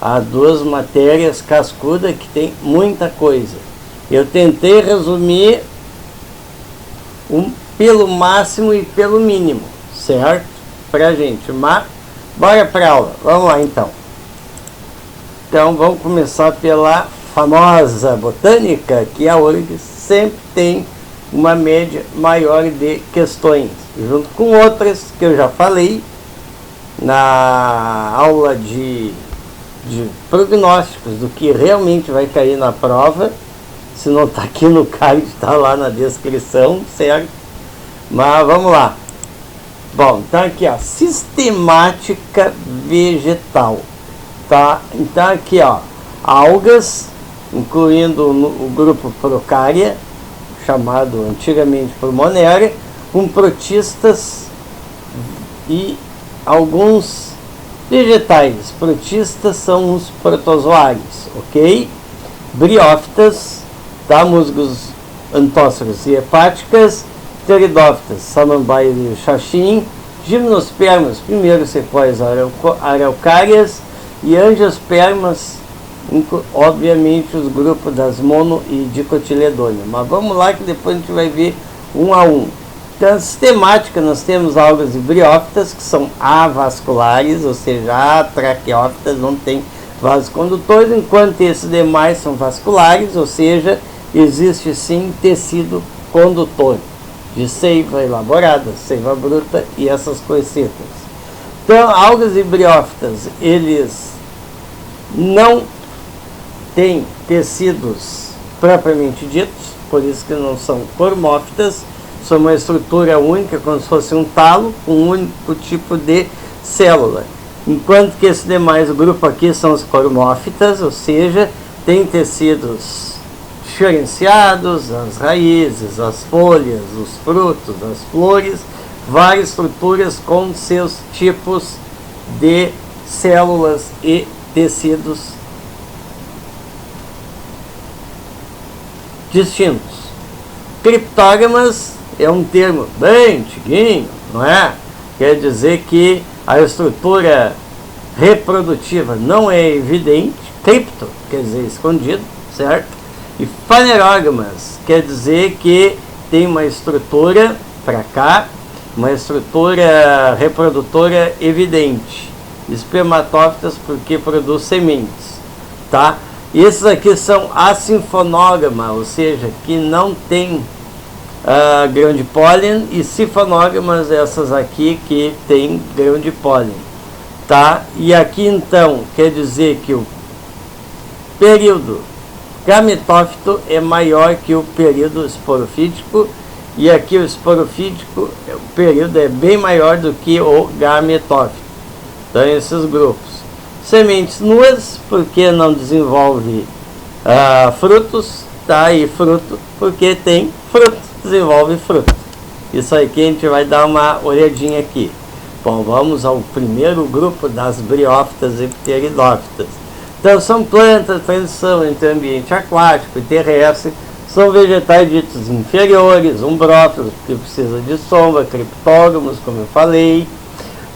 Há duas matérias cascudas que tem muita coisa. Eu tentei resumir pelo máximo e pelo mínimo, certo? Pra gente, mas bora pra aula, vamos lá então. Então vamos começar pela famosa botânica, que a URGS sempre tem uma média maior de questões, junto com outras que eu já falei na aula de prognósticos do que realmente vai cair na prova. Se não está aqui no card, está lá na descrição, certo? Mas vamos lá. Bom, então aqui, ó, sistemática vegetal, tá? Então aqui, ó, algas, incluindo o grupo Procária, chamado antigamente por Monera, com protistas e alguns vegetais. Protistas são os protozoários, ok? Briófitas, tá? Musgos, antóceros e hepáticas. Pteridófitas, samambaia e xaxim. Gimnospermas, primeiro sequoias araucárias. E angiospermas, obviamente os grupos das mono e dicotiledôneas. Mas vamos lá que depois a gente vai ver um a um. Então, sistemática, nós temos algas e briófitas, que são avasculares, ou seja, atraqueófitas, não tem vasos condutores, enquanto esses demais são vasculares, ou seja, existe sim tecido condutor de seiva elaborada, seiva bruta e essas coisitas. Então, algas e briófitas, eles não têm tecidos propriamente ditos, por isso que não são cormófitas, são uma estrutura única, como se fosse um talo, com um único tipo de célula. Enquanto que esse demais grupo aqui são os cormófitas, ou seja, tem tecidos diferenciados, as raízes, as folhas, os frutos, as flores, várias estruturas com seus tipos de células e tecidos distintos. Criptógamas é um termo bem antiguinho, não é? Quer dizer que a estrutura reprodutiva não é evidente. Cripto quer dizer escondido, certo? E fanerógamas quer dizer que tem uma estrutura para cá, uma estrutura reprodutora evidente. Espermatófitas porque produz sementes, tá? E esses aqui são asinfonógama, ou seja, que não tem grão de pólen, e sifonógamas, essas aqui que tem grão de pólen, tá? E aqui então quer dizer que o período gametófito é maior que o período esporofítico, e aqui o esporofítico, o período é bem maior do que o gametófito. Então esses grupos. Sementes nuas, porque não desenvolve frutos, tá? E fruto, porque tem fruto, desenvolve fruto. Isso aí que a gente vai dar uma olhadinha aqui. Bom, vamos ao primeiro grupo das briófitas e pteridófitas. Então são plantas de transição entre ambiente aquático e terrestre, são vegetais ditos inferiores, umbrófilos, que precisam de sombra, criptógamos, como eu falei,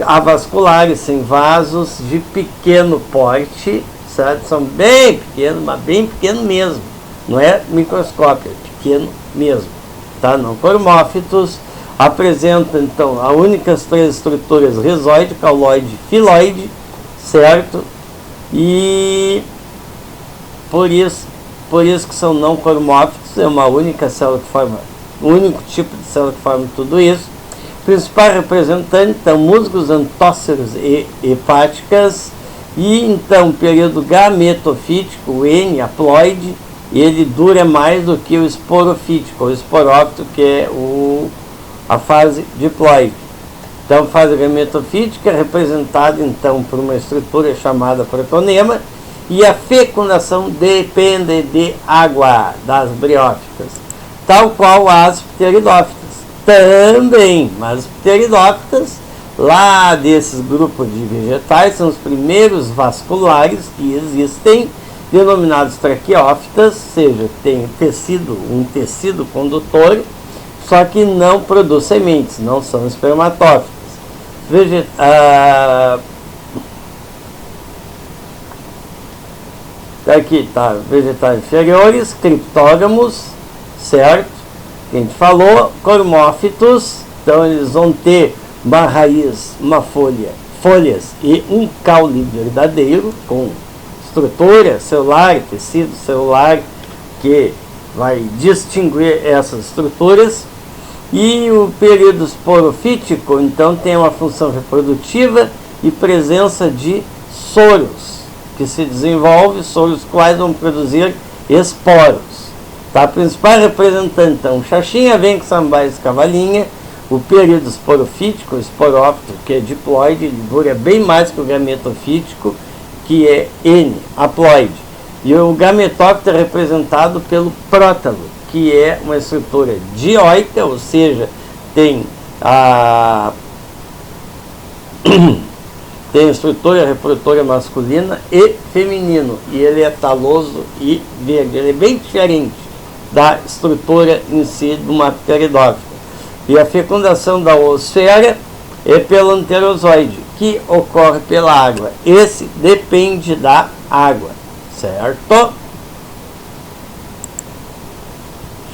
avasculares, sem vasos, de pequeno porte, certo? São bem pequenos, mas bem pequeno mesmo, não é microscópio, é pequeno mesmo, tá? Não cormófitos, apresentam então as únicas três estruturas: rizoide, cauloide, filoide, certo? E por isso que são não cormófitos, é uma única célula que forma, o único tipo de célula que forma tudo isso. Principal representante, então, musgos, antóceros e hepáticas. E então, período gametofítico, o N, haploide, ele dura mais do que o esporofítico, o esporófito, que é a fase diploide. Então, a fase gametofítica é representada então por uma estrutura chamada protonema, e a fecundação depende de água das briófitas, tal qual as pteridófitas também. Mas as pteridófitas, lá desses grupos de vegetais, são os primeiros vasculares que existem, denominados traqueófitas, ou seja, tem um tecido condutor, só que não produz sementes, não são espermatófitas. Aqui tá vegetais inferiores, criptógamos, certo? Que a gente falou, cormófitos, então eles vão ter uma raiz, uma folha, folhas e um caule verdadeiro, com estrutura celular, tecido celular, que vai distinguir essas estruturas. E o período esporofítico, então, tem uma função reprodutiva e presença de soros, que se desenvolve, soros quais vão produzir esporos. Tá? A principal representante, então, Xaxinha, vem com samambaia e cavalinha. O período esporofítico, o esporófito, que é diploide, ele dura bem mais que o gametofítico, que é N, haploide. E o gametófito é representado pelo prótalo, que é uma estrutura dioica, ou seja, tem a estrutura reprodutora masculina e feminino, e ele é taloso e verde. Ele é bem diferente da estrutura em si de uma pteridófita. E a fecundação da oosfera é pelo anterozoide, que ocorre pela água. Esse depende da água, certo?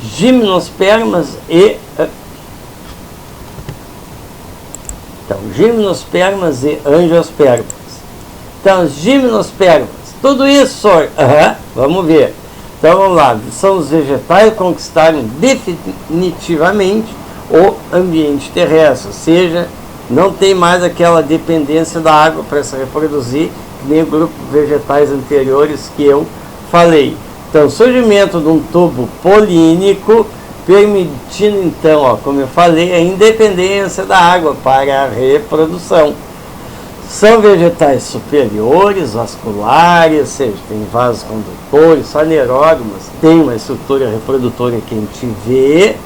Gimnospermas e gimnospermas e angiospermas. Então, gimnospermas, tudo isso, vamos ver. Então, vamos lá, são os vegetais que conquistaram definitivamente o ambiente terrestre, ou seja, não tem mais aquela dependência da água para se reproduzir, que nem o grupo de vegetais anteriores que eu falei. Então, surgimento de um tubo polínico, permitindo, então, ó, como eu falei, a independência da água para a reprodução. São vegetais superiores, vasculares, ou seja, tem vasos condutores, anaerógamas, tem uma estrutura reprodutora que a gente vê,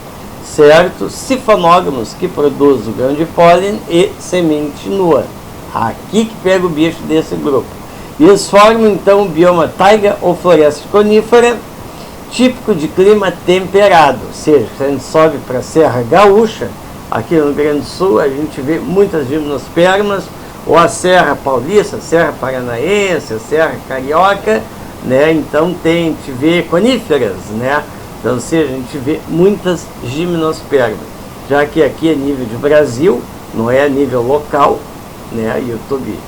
certo? Sifonógamos, que produz o grão de pólen, e semente nua. Aqui que pega o bicho desse grupo. E eles formam, então, o bioma taiga ou floresta conífera, típico de clima temperado. Ou seja, se a gente sobe para a Serra Gaúcha, aqui no Rio Grande do Sul, a gente vê muitas gimnospermas, ou a Serra Paulista, a Serra Paranaense, a Serra Carioca, né? Então a gente vê coníferas, né? Então, ou seja, a gente vê muitas gimnospermas, já que aqui é nível de Brasil, não é nível local, né? A YouTube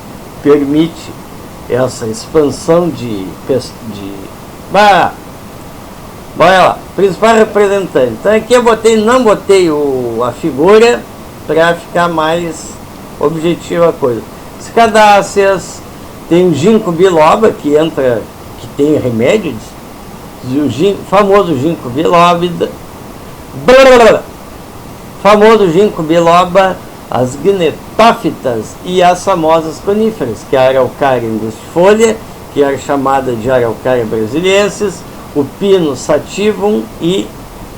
permite essa expansão bora lá, principal representante. Então aqui eu não botei a figura para ficar mais objetiva a coisa. Cicadáceas, tem o ginkgo biloba, que tem remédios, o famoso ginkgo biloba, as gnetófitas e as famosas coníferas, que é a Araucária angustifolia, que era chamada de Araucária brasiliensis, o pino sativum e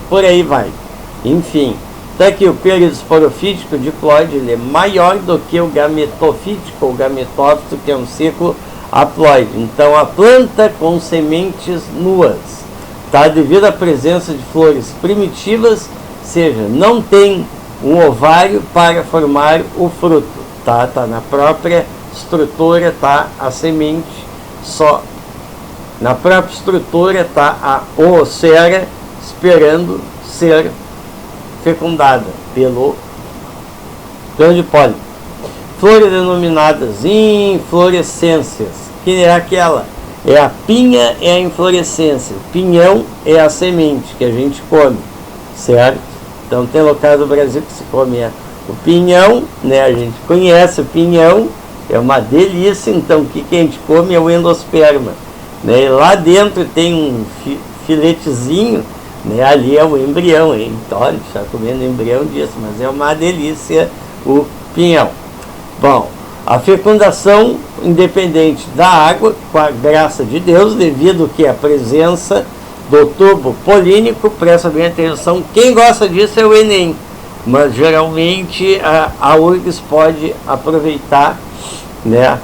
por aí vai. Enfim, até que o período esporofítico diploide ele é maior do que o gametofítico, ou gametófito, que é um ciclo haploide. Então, a planta com sementes nuas, tá? Devido à presença de flores primitivas, ou seja, não tem um ovário para formar o fruto, tá? Tá na própria estrutura, tá? A semente só. Na própria estrutura tá a oosfera esperando ser fecundada pelo grão de pólen. Flores denominadas inflorescências, que é aquela, é a pinha, é a inflorescência, o pinhão é a semente que a gente come, certo? Então tem locais do Brasil que se come o pinhão, né? A gente conhece o pinhão, é uma delícia. Então o que a gente come é o endosperma, né? E lá dentro tem um filetezinho, né? Ali é o embrião, hein? Então a gente está comendo embrião disso, mas é uma delícia o pinhão. Bom, a fecundação independente da água, com a graça de Deus, devido que a presença do tubo polínico, presta bem atenção, quem gosta disso é o Enem, mas geralmente a URGS pode aproveitar, né,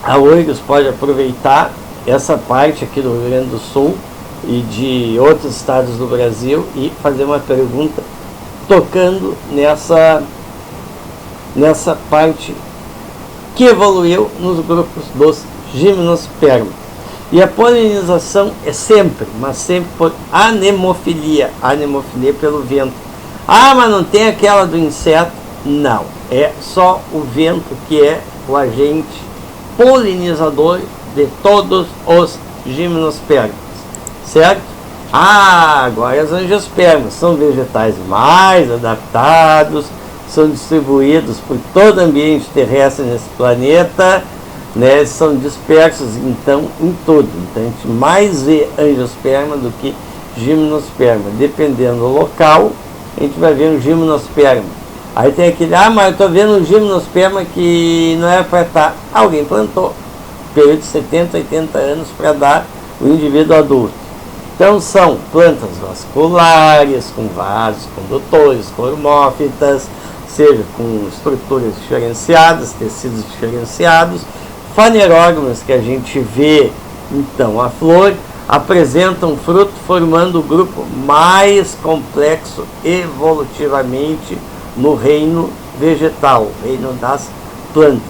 a URGS pode aproveitar essa parte aqui do Rio Grande do Sul e de outros estados do nessa parte que evoluiu nos grupos dos gimnospermas. E a polinização é sempre, mas sempre por anemofilia pelo vento. Ah, mas não tem aquela do inseto? Não, é só o vento que é o agente polinizador de todos os gimnospermas, certo? Ah, agora as angiospermas são vegetais mais adaptados, são distribuídos por todo o ambiente terrestre nesse planeta, né? São dispersos então em tudo. Então a gente mais vê angiosperma do que gimnosperma. Dependendo do local, a gente vai ver um gimnosperma. Aí tem aquele, ah, mas eu estou vendo um gimnosperma que não é para estar. Alguém plantou. Período de 70, 80 anos para dar o indivíduo adulto. Então são plantas vasculares, com vasos condutores, cormófitas, seja com estruturas diferenciadas, tecidos diferenciados, fanerógamas que a gente vê, então, a flor, apresentam fruto formando o grupo mais complexo evolutivamente no reino vegetal, reino das plantas.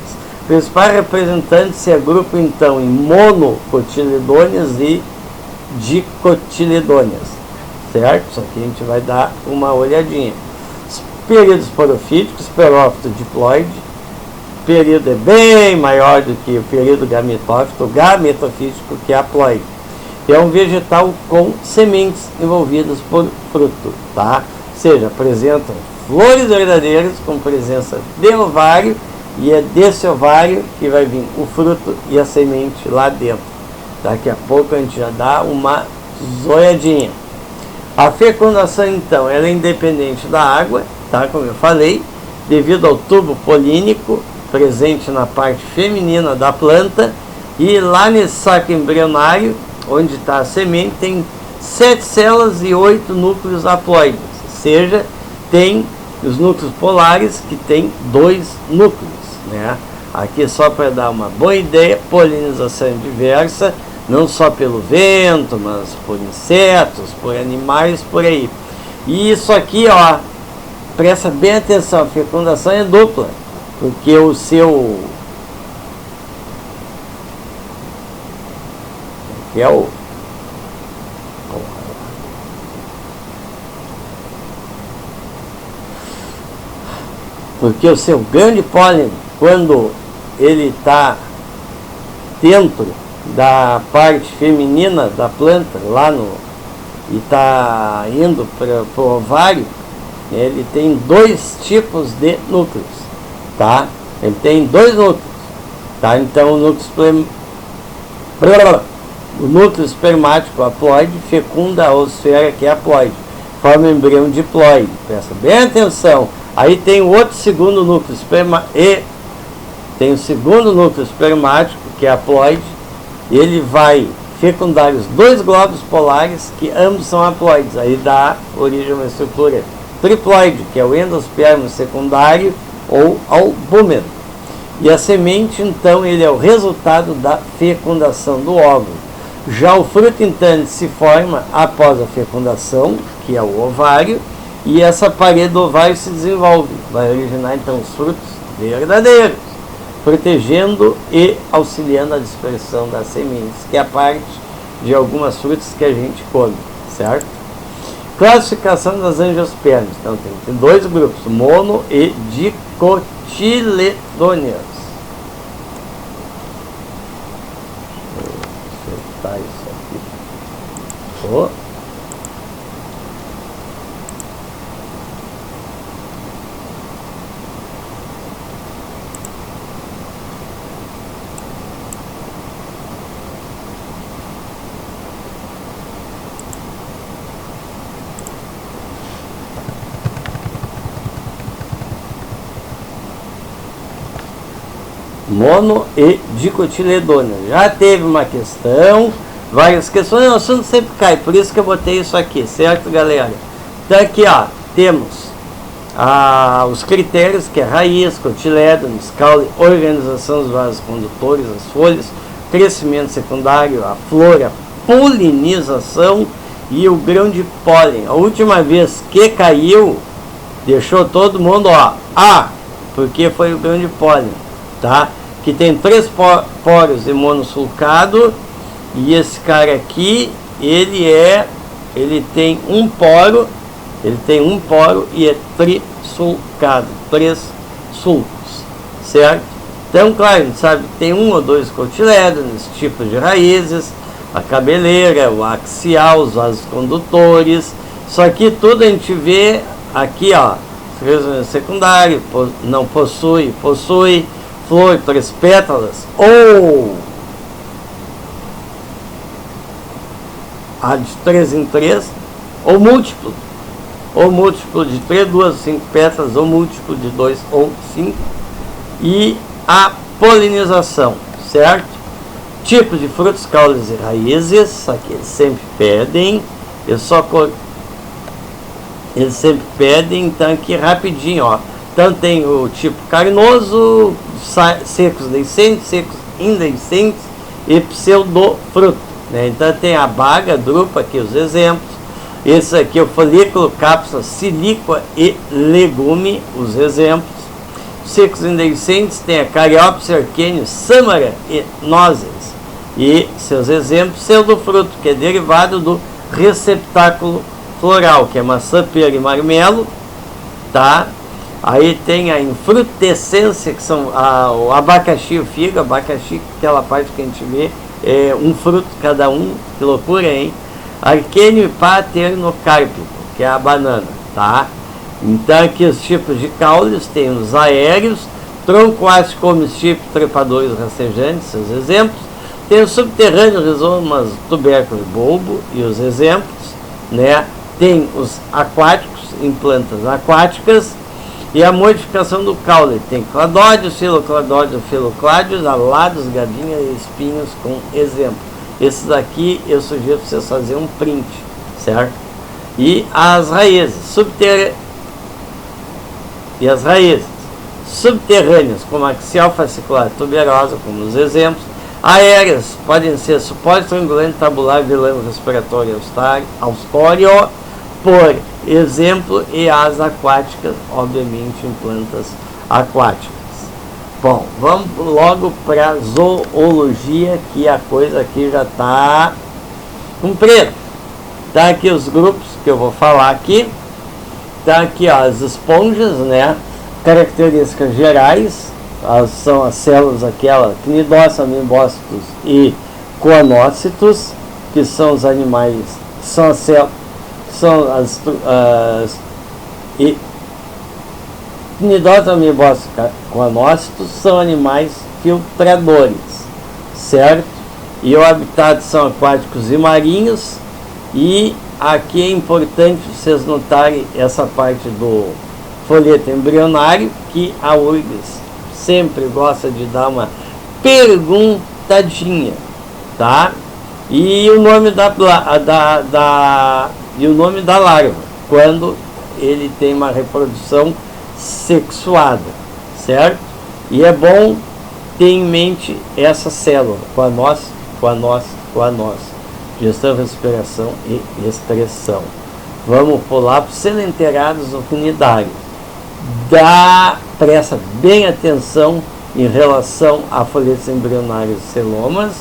Principais representantes se agrupam então em monocotiledôneas e dicotiledôneas, certo? Isso aqui a gente vai dar uma olhadinha. Os períodos porofíticos, esporófito, diploide. O período é bem maior do que o período gametófito, gametofítico, que é haploide. É um vegetal com sementes envolvidas por fruto, tá? Ou seja, apresentam flores verdadeiras com presença de ovário, e é desse ovário que vai vir o fruto e a semente lá dentro. Daqui a pouco a gente já dá uma zoiadinha. A fecundação, então, ela é independente da água, tá? Como eu falei, devido ao tubo polínico presente na parte feminina da planta, e lá nesse saco embrionário, onde está a semente, tem 7 células e 8 núcleos haploides, ou seja, tem os núcleos polares que tem 2 núcleos, né? Aqui só para dar uma boa ideia, polinização diversa, não só pelo vento, mas por insetos, por animais, por aí. E isso aqui, ó, presta bem atenção, a fecundação é dupla, porque o seu... que é o... porque o seu grande pólen, quando ele está dentro da parte feminina da planta, lá no, e está indo para o ovário, ele tem 2 tipos de núcleos, tá? Ele tem 2 núcleos, tá? Então o núcleo espermático haploide fecunda a oosfera, que é haploide, forma o embrião diploide. Presta bem atenção. Aí tem o outro segundo núcleo tem o segundo núcleo espermático, que é haploide, e ele vai fecundar os 2 glóbulos polares, que ambos são haploides. Aí dá origem a uma estrutura triploide, que é o endosperma secundário ou albúmen. E a semente, então, ele é o resultado da fecundação do óvulo. Já o fruto, então, se forma após a fecundação, que é o ovário, e essa parede do ovário se desenvolve. Vai originar, então, os frutos verdadeiros, protegendo e auxiliando a dispersão das sementes, que é a parte de algumas frutas que a gente come, certo? Classificação das angiospermas. Então, tem 2 grupos, mono e dicotiledôneas. Deixa eu acertar isso aqui. Oh. Mono e dicotiledôneas. Já teve uma questão, várias questões, o assunto sempre cai, por isso que eu botei isso aqui, certo, galera? Então aqui, ó, temos os critérios, que é raiz, cotilédonos, caule, organização dos vasos condutores, as folhas, crescimento secundário, a flor, a polinização e o grão de pólen. A última vez que caiu, deixou todo mundo, ó, porque foi o grão de pólen, tá? Que tem 3 poros de monossulcado, e esse cara aqui, ele tem um poro e é trisulcado, 3 sulcos, certo? Então, claro, a gente sabe que tem 1 ou 2 cotilédones nesse tipo de raízes, a cabeleira, o axial, os vasos condutores. Isso aqui tudo a gente vê aqui, ó, secundário, não possui flor, 3 pétalas, ou a de 3 em 3, ou múltiplo de 3, 2, 5 pétalas, ou múltiplo de 2 ou 5, e a polinização, certo? Tipos de frutos, caules e raízes, aqui eles sempre pedem, então aqui rapidinho, ó. Então tem o tipo carnoso, secos deiscentes, secos indeiscentes e pseudofruto, né? Então tem a baga, a drupa, aqui os exemplos. Esse aqui é o folículo, cápsula, silíqua e legume, os exemplos. Secos indeiscentes tem a cariópsis, arquênio, sâmara e nozes. E seus exemplos, pseudofruto, que é derivado do receptáculo floral, que é maçã, pera e marmelo, tá? Aí tem a infrutescência, que são o abacaxi e o figo. Abacaxi, aquela parte que a gente vê, é um fruto cada um, que loucura, hein? Arquênio e paternocárpico, que é a banana, tá? Então aqui os tipos de caules, tem os aéreos, tronco ácido, comestível, trepadores rastejantes, seus exemplos. Tem o subterrâneo, rizomas, tubérculo e bulbo, e os exemplos, né? Tem os aquáticos, em plantas aquáticas, e a modificação do caule. Tem cladódios, filocladódios, filocládios, alados, gardinhas e espinhos, com exemplo. Esses daqui eu sugiro para vocês fazerem um print, certo? E as raízes, subterrâneas, como axial, fascicular, tuberosa, como os exemplos. Aéreas podem ser suporte triangulante, tabular, vilano, respiratório, austóreo, por exemplo, e as aquáticas, obviamente, em plantas aquáticas. Bom, vamos logo para zoologia, que a coisa aqui já está comprida. Tá aqui os grupos que eu vou falar aqui. Tá aqui, ó, as esponjas, né? Características gerais, são as células aquela, cnidócitos, amibócitos e coanócitos, que são os animais, são as células, são e cnidócitos, amibócitos, coanócitos são animais filtradores, certo? E o habitat são aquáticos e marinhos. E aqui é importante vocês notarem essa parte do folheto embrionário, que a URGS sempre gosta de dar uma perguntadinha, tá? E o nome e o nome da larva, quando ele tem uma reprodução sexuada, certo? E é bom ter em mente essa célula, gestão, respiração e expressão. Vamos pular para os selenterados ofinidários. Presta bem atenção em relação a folhetos embrionários e celomas,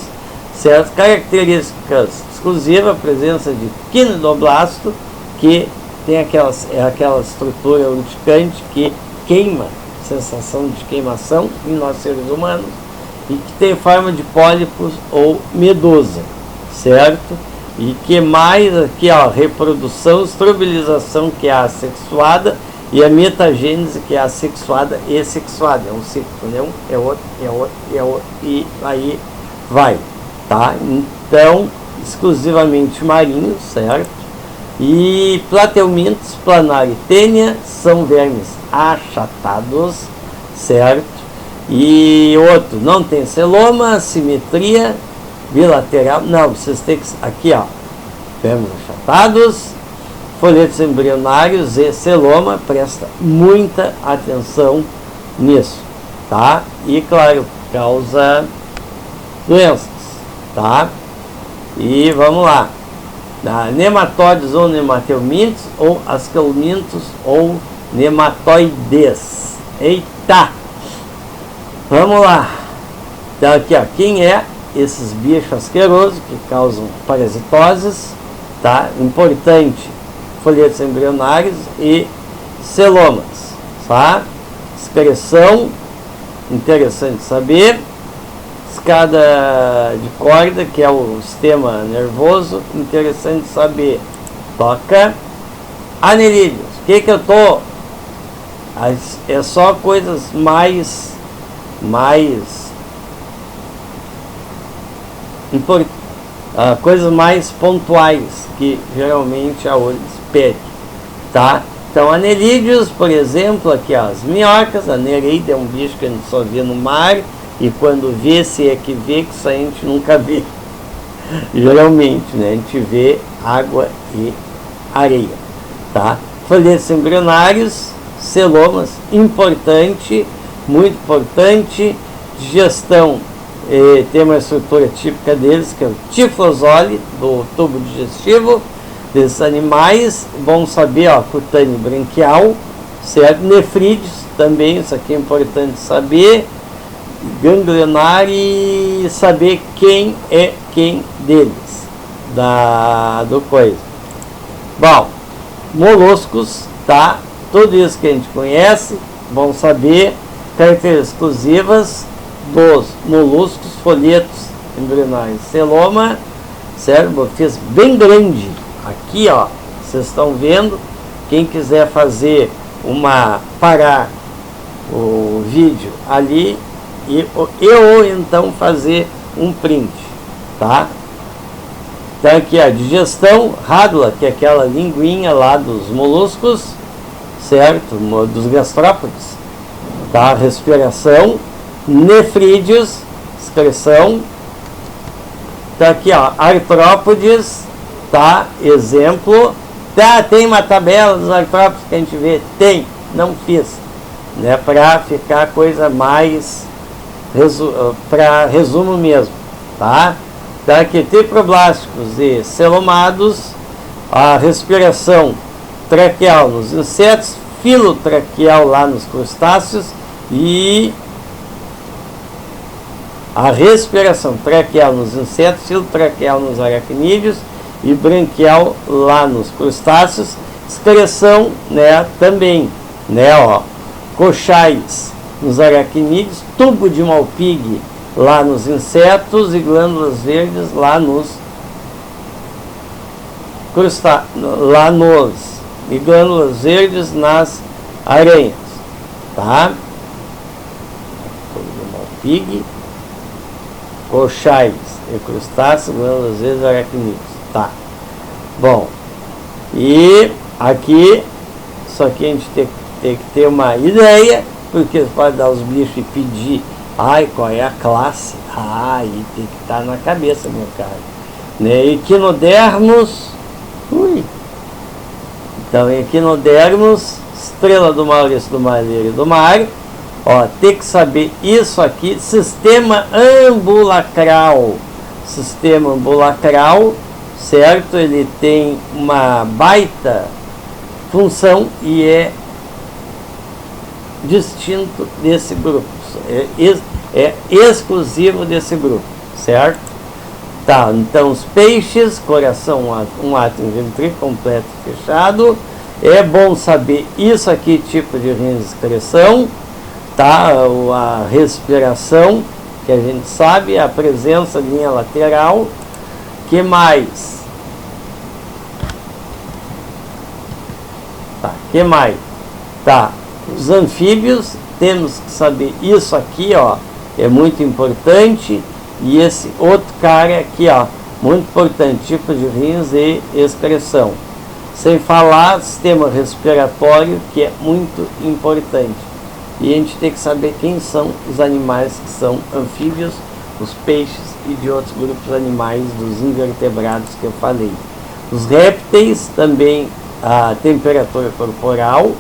certas características exclusivas, a presença de quinidoblasto, que tem aquela estrutura urticante que queima, sensação de queimação em nós seres humanos, e que tem forma de pólipos ou medusa, certo? E que mais aqui, ó, reprodução, estrobilização, que é a assexuada, e a metagênese, que é assexuada e sexuada. É um ciclo, né? É outro, e aí vai, tá? Então, exclusivamente marinhos, certo? E plateumintos, planar e tênia, são vermes achatados, certo? E outro, não tem celoma, simetria bilateral, não, vocês têm que, aqui, ó, vermes achatados, folhetos embrionários e celoma, presta muita atenção nisso, tá? E claro, causa doenças, tá? E vamos lá, nematóides ou nemateumintos, ou ascaumintos ou nematoides. Eita! Tá, vamos lá. Então aqui, ó, quem é esses bichos asquerosos que causam parasitoses, tá? Importante, folhetos embrionários e celomas, tá? Excreção, interessante saber. Escada de corda, que é o sistema nervoso, interessante saber. Toca. Anelídeos, o que eu tô? É só coisas mais coisas mais pontuais que geralmente a URGS pede, tá? Então, anelídeos, por exemplo, aqui ó, as minhocas. A nereida é um bicho que a gente só vê no mar, e quando vê, se é que vê, que isso a gente nunca vê. Geralmente, né? A gente vê água e areia, tá? Folhetos embrionários, celomas, importante, muito importante. Digestão, tem uma estrutura típica deles, que é o tiflosole, do tubo digestivo desses animais. Bom saber, ó, cutâneo branquial, certo? Nefrídeos também, isso aqui é importante saber. Ganglionar e saber quem é quem deles, do coisa. Bom, moluscos, tá? Tudo isso que a gente conhece, bom saber. Características exclusivas dos moluscos, folhetos embrionários, celoma, certo? Fiz bem grande aqui, ó, vocês estão vendo. Quem quiser fazer parar o vídeo ali ou então fazer um print, tá? Então aqui a digestão, rádula, que é aquela linguinha lá dos moluscos, certo? Dos gastrópodes, tá? Respiração. Nefrídeos, excreção. Tá aqui, ó, artrópodes, tá? Exemplo. Tá, tem uma tabela dos artrópodes que a gente vê? Tem, não fiz, né? Para ficar coisa mais para resumo mesmo, tá? Tá aqui, triproblásticos e celomados. A respiração traqueal nos insetos, filotraqueal lá nos crustáceos, e a respiração traqueal nos insetos, filotraqueal nos aracnídeos e branquial lá nos crustáceos. Excreção, né, também, né, ó, coxais nos aracnídeos, tubo de Malpighi lá nos insetos e glândulas verdes lá nos e glândulas verdes nas aranhas, tá? Tubo de Malpighi, coxais e crustáceos, glândulas verdes e aracnídeos, tá? Bom, e aqui, só que a gente tem que ter uma ideia, porque pode dar os bichos e pedir, ai, qual é a classe? Ah, e tem que estar na cabeça, meu cara, né? Equinodermos, então equinodermos, estrela do Maurício do Malheiro e do Mário, ó, tem que saber isso aqui. Sistema ambulacral, certo? Ele tem uma baita função e é distinto desse grupo, é exclusivo desse grupo, certo? Tá, então os peixes, coração, um átrio ventrículo completo fechado. É bom saber isso aqui, tipo de rins de excreção, tá? A respiração, que a gente sabe, a presença de linha lateral. Que mais? Tá, que mais? Tá, os anfíbios, temos que saber isso aqui, ó, é muito importante. E esse outro cara aqui, ó, muito importante, tipo de rins e excreção. Sem falar sistema respiratório, que é muito importante. E a gente tem que saber quem são os animais que são anfíbios, os peixes e de outros grupos animais, dos invertebrados que eu falei. Os répteis também, a temperatura corporal.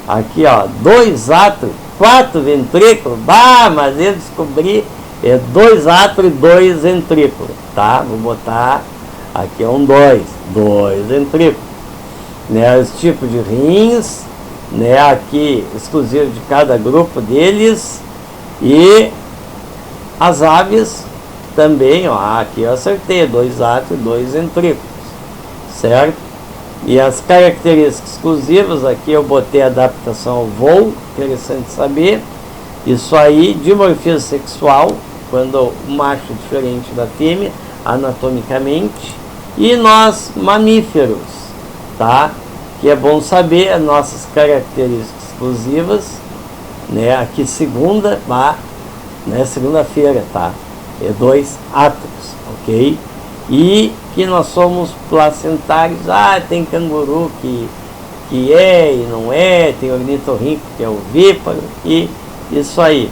Aqui, ó, 2 átrios, 4 ventrículos. Bah, mas eu descobri, é 2 átrios e 2 ventrículos, tá? Vou botar aqui, é um 2 ventrículos, né? Os tipos de rins, né, aqui exclusivo de cada grupo deles. E as aves também, ó, aqui eu acertei, 2 átrios e 2 ventrículos, certo? E as características exclusivas, aqui eu botei adaptação ao voo, interessante saber. Isso aí, dimorfismo sexual, quando o macho é diferente da fêmea, anatomicamente. E nós, mamíferos, tá? Que é bom saber as nossas características exclusivas, né? Aqui segunda, né? Segunda-feira, tá? É 2 átomos, ok? E que nós somos placentários. Tem canguru que é e não é, tem ornitorrinco que é ovíparo, e isso aí.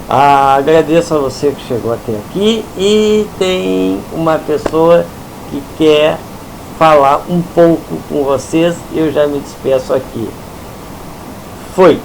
Agradeço a você que chegou até aqui, e tem uma pessoa que quer falar um pouco com vocês. Eu já me despeço aqui. Foi!